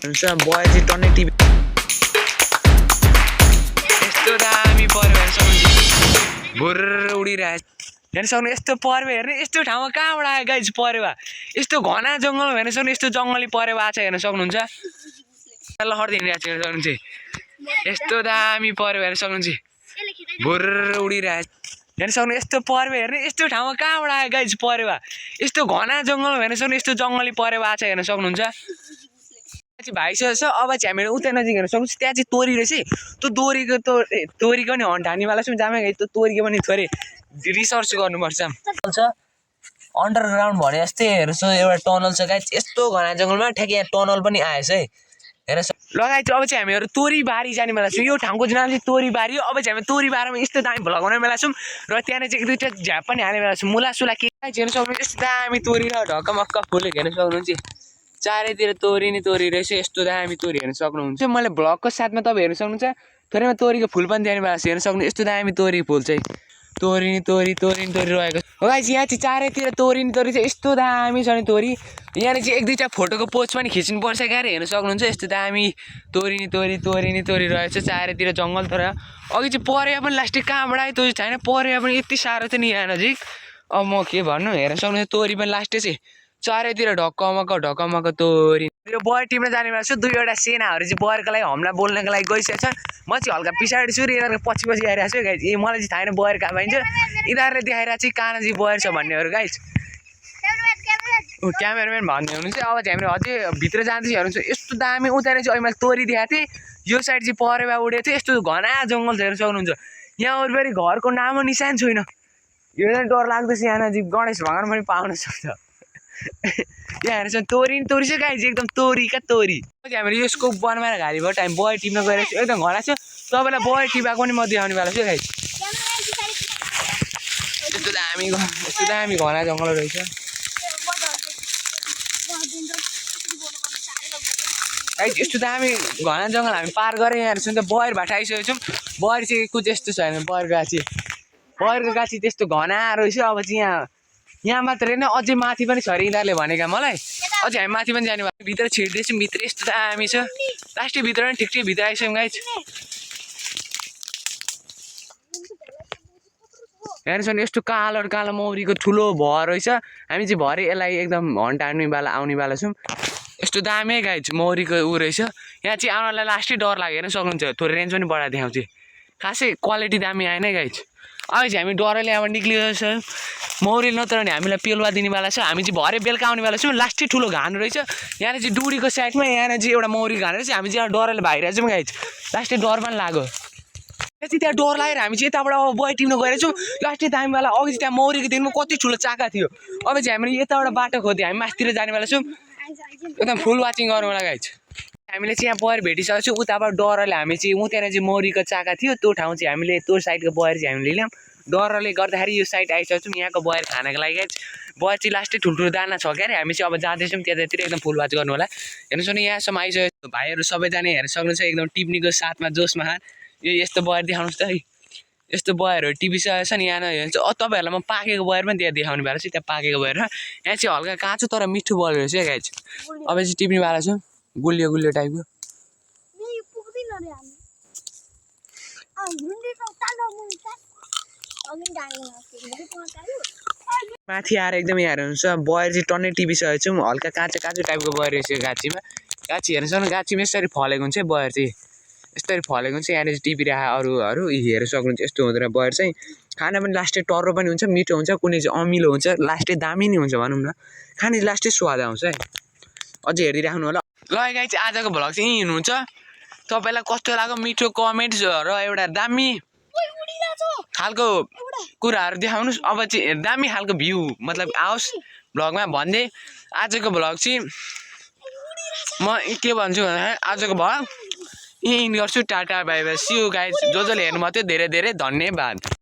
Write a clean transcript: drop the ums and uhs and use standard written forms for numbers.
हुन्छ बय चाहिँ टन्नै टिभी यस्तो दामी पर्यो हेर्न सक्नुहुन्छ भुर्र उडिरहेको हेर्न सक्नु यस्तो परेवा हेर्नु यस्तो ठाउँमा कहाँबाट आयो गाइज परेवा यस्तो घना जङ्गल हेर्न सक्नु यस्तो जङ्गली परेवा आएको छ हेर्न सक्नुहुन्छ लहरिदिइरहेको छ हेर्न सक्नुहुन्छ यस्तो दामी परेवा हेर्न सक्नुहुन्छ भुर्र उडिरहेको हेर्न सक्नु यस्तो परेवा हेर्नु यस्तो ठाउँमा कहाँबाट आयो गाइज परेवा यस्तो घना जङ्गल हेर्न सक्नु यस्तो जङ्गली परेवा आएको छ हेर्न सक्नुहुन्छ भाइसकेको छ अब चाहिँ हामीले उता नजिक हेर्न सक्नुहुन्छ त्यहाँ चाहिँ तोरी रहेछ त्यो तोरीको नि हन्ट हान्नेवाला छौँ जामा त्यो तोरीको पनि थोरै रिसर्च गर्नुपर्छ अन्डरग्राउन्ड भने जस्तै हेर्छु एउटा टनल छ गाइस यस्तो घना जङ्गलमा ठ्याक्कै यहाँ टनल पनि आएछ है हेर्न लगाइ चाहिँ अब चाहिँ हामीहरू तोरीबारी जाने बेला छौँ यो ठाउँको नाम चाहिँ तोरीबारी हो अब चाहिँ हामी तोरीबारीमा यस्तो दामी भ्लगाउने बेला छौँ र त्यहाँनिर चाहिँ एक दुईवटा झ्याप पनि हाल्ने बेला छौँ मुलासुला के हेर्न सक्नुहुन्छ यस्तो दामी तोरी र ढकमक्क फुलेको हेर्न सक्नुहुन्छ चारैतिर तोरी नै तोरी रहेछ यस्तो दामी तोरी हेर्न सक्नुहुन्छ मैले भ्लगको साथमा तपाईँ हेर्न सक्नुहुन्छ थोरैमा तोरीको फुल पनि दिने बेला छ हेर्न सक्नु यस्तो दामी तोरी फुल चाहिँ तोरी नि तोरी रहेको हो गाइस यहाँ चाहिँ चारैतिर तोरी चाहिँ यस्तो दामी छ नि तोरी यहाँ चाहिँ एक दुईवटा फोटोको पोज पनि खिच्नुपर्छ गाह्रो हेर्न सक्नुहुन्छ यस्तो दामी तोरी नि तोरी रहेछ चारैतिर जङ्गल तर अघि चाहिँ परेवा पनि लास्टै कहाँबाट आयो त्यो छैन परेवा पनि यति साह्रो थियो नि यहाँ नजिक अब म के भन्नु हेर्न सक्नुहुन्छ तोरी पनि लास्टै चाहिँ चारैतिर ढकमक्क तोरी यो बयर टिममा जाने बेला छु दुईवटा सेनाहरू चाहिँ बयरको लागि हमला बोल्नको लागि गइसकेको छ म चाहिँ हल्का पछाडि छु र यिनीहरूको पछि आइरहेको छु गाइज ए मलाई चाहिँ थाहा छैन बयर कहाँ पाइन्छ यिनीहरूले देखाइरहेको चाहिँ कहाँ चाहिँ बयर छ भन्नेहरू गाइज क्यामेराम्यान भन्ने हुनुहुन्छ अब चाहिँ हामीले अझै भित्र जाँदैछ हेर्नुहुन्छ यस्तो दामी उता चाहिँ अहिले मैले तोरी देखाएको थिएँ यो साइड चाहिँ परेवा उडेको थियो यस्तो घना जङ्गल हेर्न सक्नुहुन्छ यहाँ वरिपरि घरको नामो निशान छैन यो चाहिँ डर लाग्दैछ यहाँ नजिक गणेश भगवान पनि पाउन सक्छ यहाँ हेर्छ तोरी छ गाइज एकदम तोरीका तोरी हामीले यसको बनमाएर घारीबाट हामी बयर टिप्न गइरहेको छु एकदम घना छ तपाईँलाई बयर टिपाएको पनि म देखाउने बेला छु गाइज यस्तो दामी घना जङ्गल रहेछ गाइज यस्तो दामी घना जङ्गल हामी पार गरेर यहाँ हेर्छ नि त बयर भाटा आइसकेको छौँ बयर चाहिँ को त्यस्तो छैन बयरको गाछी त्यस्तो घना रहेछ अब चाहिँ यहाँ मात्रै होइन अझै माथि पनि छ अरे यिनीहरूले भनेका मलाई अझै हामी माथि पनि जाने भयो भित्र छिर्दैछौँ भित्र यस्तो दामी छ लास्टै भित्र पनि ठिक भित्र आइसक्यौँ गाइज हेर्नुहोस् यस्तो कालो मौरीको ठुलो भर रहेछ हामी चाहिँ भरे यसलाई एकदम हन्ट हान्ने बेला आउने बेला छौँ यस्तो दामी गाइज मौरीको ऊ रहेछ यहाँ चाहिँ आउनलाई लास्टै डर लाग्यो हेर्न सक्नुहुन्छ थोरै रेन्ज पनि बढाएर देखाउँछ खासै क्वालिटी दामी आएन गाइज अहिले चाहिँ हामी डरले अब निक्लिरहेको छ मौरी नत्र भने हामीलाई पेलुवा दिने बेला छ हामी चाहिँ भरे बेलुका आउने बेला छौँ लास्टै ठुलो घान रहेछ यहाँ चाहिँ डुडीको साइडमा यहाँ चाहिँ एउटा मौरी घान रहेछ हामी चाहिँ डरले भागिरहेको छौँ गाइज लास्टै डर पनि लाग्यो चाहिँ त्यहाँ डर लागेर हामी चाहिँ यताबाट अब बयर टिप्न गएर छौँ लास्टै दामी बेला अघि चाहिँ त्यहाँ मौरीको दिनमा कति ठुलो चाका थियो अब चाहिँ हामीले यताबाट बाटो खोज्यो हामी माथितिर जाने बेला छौँ एकदम फुल वाचिङ गर्नुलाई गाइज हामीले चाहिँ यहाँ बयर भेटिसकेको छौँ उताबाट डरले हामी चाहिँ उताएर चाहिँ मौरीको चाका थियो त्यो ठाउँ चाहिँ हामीले त्यो साइडको बयर चाहिँ हामीले ल्यायौँ डरले गर्दाखेरि यो साइड आइसकेको छौँ यहाँको बयर खानको लागि बयर चाहिँ लास्टै ठुल्ठुलो दाना छ क्या अरे हामी चाहिँ अब जाँदैछौँ त्यतातिर एकदम फुल वाच गर्नु होला हेर्नुहोस् न यहाँसम्म आइसक्यो भाइहरू सबैजना हेर्न सक्नुहुन्छ एकदम टिप्नीको साथमा जोसमा यो यस्तो बयर देखाउनुहोस् त है यस्तो बयरहरू टिपिसकेको छ नि यहाँ हेर्नुहुन्छ तपाईँहरूलाई म पाकेको बयर पनि त्यहाँ देखाउने बेला चाहिँ त्यहाँ पाकेको बयर यहाँ चाहिँ हल्का काँचो तर मिठो बयर रहेछ क्या गाइज अब चाहिँ टिप्ने बेला छौँ गुलियो टाइपको माथि आएर एकदम यहाँ हेर्नुहुन्छ बयर चाहिँ टन्नै टिपिसकेको छौँ हल्का काँचो टाइपको बयर रहेछ गाछीमा गाछी हेर्नुहोस् न गाछीमा यसरी फलेको हुन्छ बयर चाहिँ यस्तरी फलेको हुन्छ यहाँनिर चाहिँ टिपिरहेको अरूहरू हेर्न सक्नुहुन्छ यस्तो हुँदैन बयर चाहिँ खाना पनि लास्टै टर्रो पनि हुन्छ मिठो हुन्छ कुनै चाहिँ अमिलो हुन्छ लास्टै दामी नै हुन्छ भनौँ न खाने लास्टै स्वाद आउँछ है अझै हेरिदिइराख्नु होला ल गाइस चाहिँ आजको भ्लग चाहिँ यहीँ हुनुहुन्छ तपाईँलाई कस्तो लाग्यो मिठो कमेन्ट्स र एउटा दामी खालको कुराहरू देखाउनुहोस् अब चाहिँ दामी खालको भ्यू मतलब आओस् भ्लगमा भन्दै आजको भ्लग चाहिँ म के भन्छु भन्दाखेरि आजको भ्लग यहीँ गर्छु tata bye bye see you guys जसले हेर्नु भयो धेरै धेरै धन्यवाद।